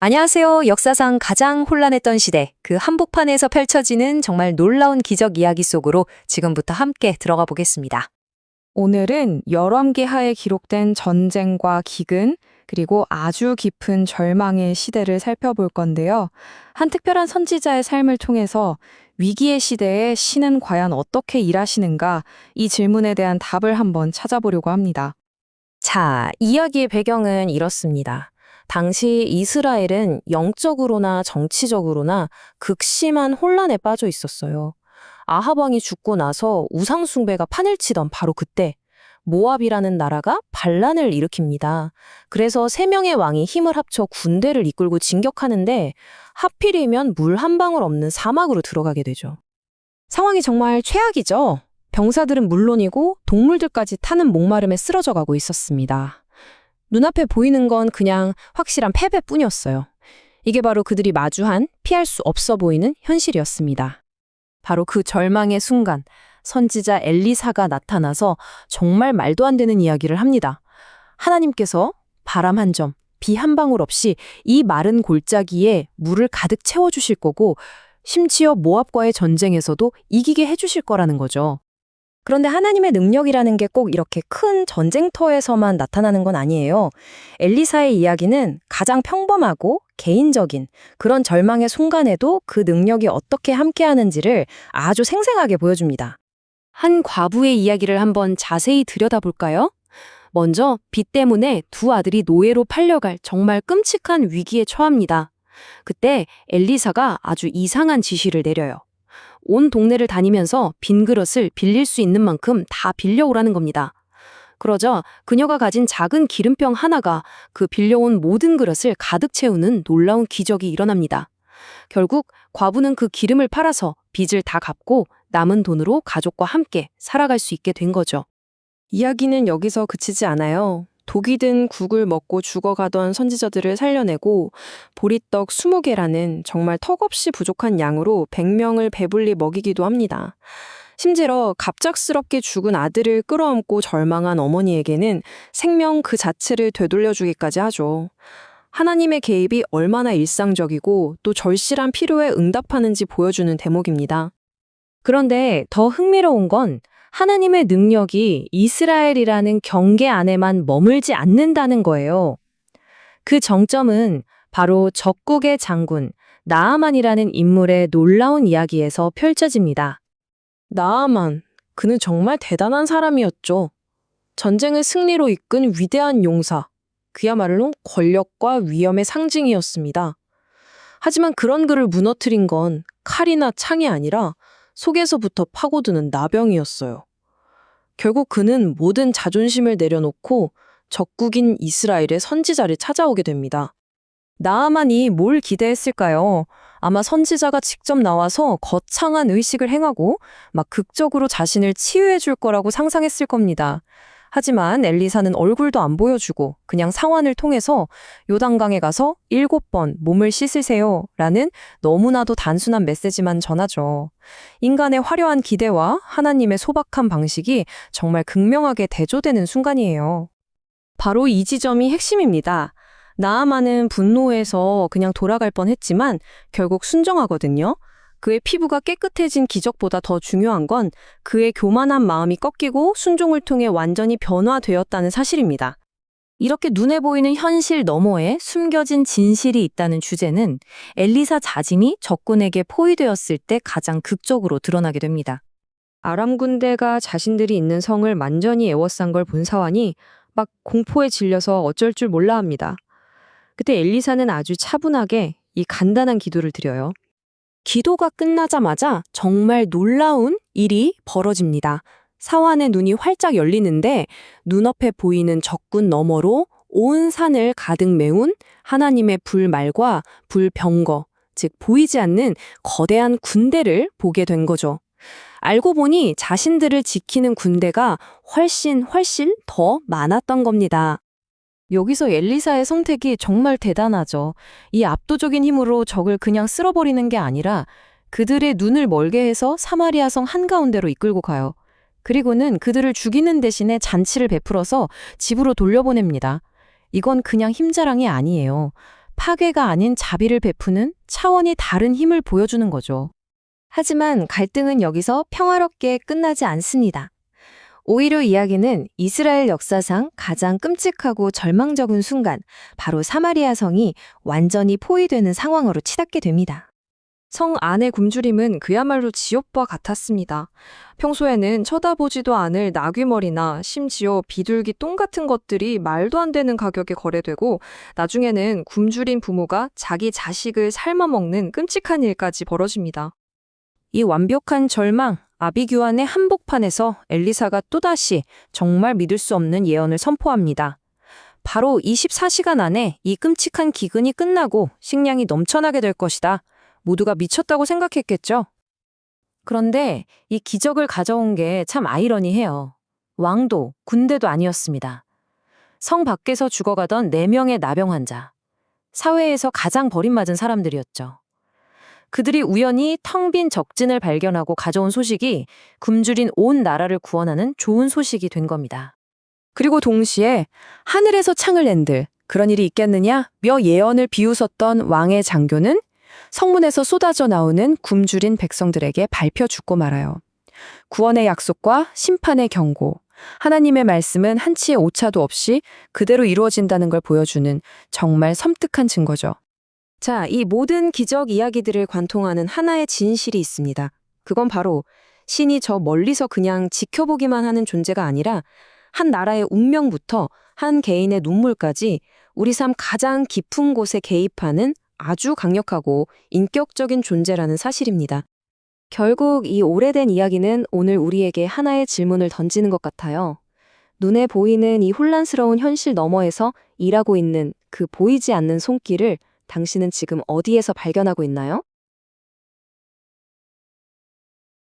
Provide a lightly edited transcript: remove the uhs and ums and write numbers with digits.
안녕하세요. 역사상 가장 혼란했던 시대, 그 한복판에서 펼쳐지는 정말 놀라운 기적 이야기 속으로 지금부터 함께 들어가 보겠습니다. 오늘은 열왕기하에 기록된 전쟁과 기근, 그리고 아주 깊은 절망의 시대를 살펴볼 건데요. 한 특별한 선지자의 삶을 통해서 위기의 시대에 신은 과연 어떻게 일하시는가, 이 질문에 대한 답을 한번 찾아보려고 합니다. 자, 이야기의 배경은 이렇습니다. 당시 이스라엘은 영적으로나 정치적으로나 극심한 혼란에 빠져 있었어요. 아합 왕이 죽고 나서 우상 숭배가 판을 치던 바로 그때 모압이라는 나라가 반란을 일으킵니다. 그래서 세 명의 왕이 힘을 합쳐 군대를 이끌고 진격하는데 하필이면 물 한 방울 없는 사막으로 들어가게 되죠. 상황이 정말 최악이죠. 병사들은 물론이고 동물들까지 타는 목마름에 쓰러져 가고 있었습니다. 눈앞에 보이는 건 그냥 확실한 패배뿐이었어요. 이게 바로 그들이 마주한 피할 수 없어 보이는 현실이었습니다. 바로 그 절망의 순간, 선지자 엘리사가 나타나서 정말 말도 안 되는 이야기를 합니다. 하나님께서 바람 한 점, 비 한 방울 없이 이 마른 골짜기에 물을 가득 채워주실 거고, 심지어 모압과의 전쟁에서도 이기게 해주실 거라는 거죠. 그런데 하나님의 능력이라는 게 꼭 이렇게 큰 전쟁터에서만 나타나는 건 아니에요. 엘리사의 이야기는 가장 평범하고 개인적인 그런 절망의 순간에도 그 능력이 어떻게 함께하는지를 아주 생생하게 보여줍니다. 한 과부의 이야기를 한번 자세히 들여다볼까요? 먼저 빚 때문에 두 아들이 노예로 팔려갈 정말 끔찍한 위기에 처합니다. 그때 엘리사가 아주 이상한 지시를 내려요. 온 동네를 다니면서 빈 그릇을 빌릴 수 있는 만큼 다 빌려오라는 겁니다. 그러자 그녀가 가진 작은 기름병 하나가 그 빌려온 모든 그릇을 가득 채우는 놀라운 기적이 일어납니다. 결국 과부는 그 기름을 팔아서 빚을 다 갚고 남은 돈으로 가족과 함께 살아갈 수 있게 된 거죠. 이야기는 여기서 그치지 않아요. 독이 든 국을 먹고 죽어가던 선지자들을 살려내고 보리떡 20개라는 정말 턱없이 부족한 양으로 100명을 배불리 먹이기도 합니다. 심지어 갑작스럽게 죽은 아들을 끌어안고 절망한 어머니에게는 생명 그 자체를 되돌려주기까지 하죠. 하나님의 개입이 얼마나 일상적이고 또 절실한 필요에 응답하는지 보여주는 대목입니다. 그런데 더 흥미로운 건 하나님의 능력이 이스라엘이라는 경계 안에만 머물지 않는다는 거예요. 그 정점은 바로 적국의 장군 나아만이라는 인물의 놀라운 이야기에서 펼쳐집니다. 나아만, 그는 정말 대단한 사람이었죠. 전쟁을 승리로 이끈 위대한 용사, 그야말로 권력과 위엄의 상징이었습니다. 하지만 그런 그를 무너뜨린 건 칼이나 창이 아니라 속에서부터 파고드는 나병이었어요. 결국 그는 모든 자존심을 내려놓고 적국인 이스라엘의 선지자를 찾아오게 됩니다. 나아만이 뭘 기대했을까요? 아마 선지자가 직접 나와서 거창한 의식을 행하고 막 극적으로 자신을 치유해 줄 거라고 상상했을 겁니다. 하지만 엘리사는 얼굴도 안 보여주고 그냥 상환을 통해서 요단강에 가서 7번 몸을 씻으세요 라는 너무나도 단순한 메시지만 전하죠. 인간의 화려한 기대와 하나님의 소박한 방식이 정말 극명하게 대조되는 순간이에요. 바로 이 지점이 핵심입니다. 나아만은 분노해서 그냥 돌아갈 뻔했지만 결국 순종하거든요. 그의 피부가 깨끗해진 기적보다 더 중요한 건 그의 교만한 마음이 꺾이고 순종을 통해 완전히 변화되었다는 사실입니다. 이렇게 눈에 보이는 현실 너머에 숨겨진 진실이 있다는 주제는 엘리사 자신이 적군에게 포위되었을 때 가장 극적으로 드러나게 됩니다. 아람 군대가 자신들이 있는 성을 완전히 에워싼 걸 본 사환이 막 공포에 질려서 어쩔 줄 몰라 합니다. 그때 엘리사는 아주 차분하게 이 간단한 기도를 드려요. 기도가 끝나자마자 정말 놀라운 일이 벌어집니다. 사환의 눈이 활짝 열리는데 눈앞에 보이는 적군 너머로 온 산을 가득 메운 하나님의 불말과 불병거, 즉 보이지 않는 거대한 군대를 보게 된 거죠. 알고 보니 자신들을 지키는 군대가 훨씬 더 많았던 겁니다. 여기서 엘리사의 선택이 정말 대단하죠. 이 압도적인 힘으로 적을 그냥 쓸어버리는 게 아니라 그들의 눈을 멀게 해서 사마리아 성 한가운데로 이끌고 가요. 그리고는 그들을 죽이는 대신에 잔치를 베풀어서 집으로 돌려보냅니다. 이건 그냥 힘자랑이 아니에요. 파괴가 아닌 자비를 베푸는 차원이 다른 힘을 보여주는 거죠. 하지만 갈등은 여기서 평화롭게 끝나지 않습니다. 오히려 이야기는 이스라엘 역사상 가장 끔찍하고 절망적인 순간, 바로 사마리아 성이 완전히 포위되는 상황으로 치닫게 됩니다. 성 안의 굶주림은 그야말로 지옥과 같았습니다. 평소에는 쳐다보지도 않을 나귀머리나 심지어 비둘기 똥 같은 것들이 말도 안 되는 가격에 거래되고, 나중에는 굶주린 부모가 자기 자식을 삶아먹는 끔찍한 일까지 벌어집니다. 이 완벽한 절망, 아비규환의 한복판에서 엘리사가 또다시 정말 믿을 수 없는 예언을 선포합니다. 바로 24시간 안에 이 끔찍한 기근이 끝나고 식량이 넘쳐나게 될 것이다. 모두가 미쳤다고 생각했겠죠? 그런데 이 기적을 가져온 게 참 아이러니해요. 왕도, 군대도 아니었습니다. 성 밖에서 죽어가던 4명의 나병 환자. 사회에서 가장 버림맞은 사람들이었죠. 그들이 우연히 텅 빈 적진을 발견하고 가져온 소식이 굶주린 온 나라를 구원하는 좋은 소식이 된 겁니다. 그리고 동시에 하늘에서 창을 낸들 그런 일이 있겠느냐며 예언을 비웃었던 왕의 장교는 성문에서 쏟아져 나오는 굶주린 백성들에게 밟혀 죽고 말아요. 구원의 약속과 심판의 경고, 하나님의 말씀은 한치의 오차도 없이 그대로 이루어진다는 걸 보여주는 정말 섬뜩한 증거죠. 자, 이 모든 기적 이야기들을 관통하는 하나의 진실이 있습니다. 그건 바로 신이 저 멀리서 그냥 지켜보기만 하는 존재가 아니라 한 나라의 운명부터 한 개인의 눈물까지 우리 삶 가장 깊은 곳에 개입하는 아주 강력하고 인격적인 존재라는 사실입니다. 결국 이 오래된 이야기는 오늘 우리에게 하나의 질문을 던지는 것 같아요. 눈에 보이는 이 혼란스러운 현실 너머에서 일하고 있는 그 보이지 않는 손길을 당신은 지금 어디에서 발견하고 있나요?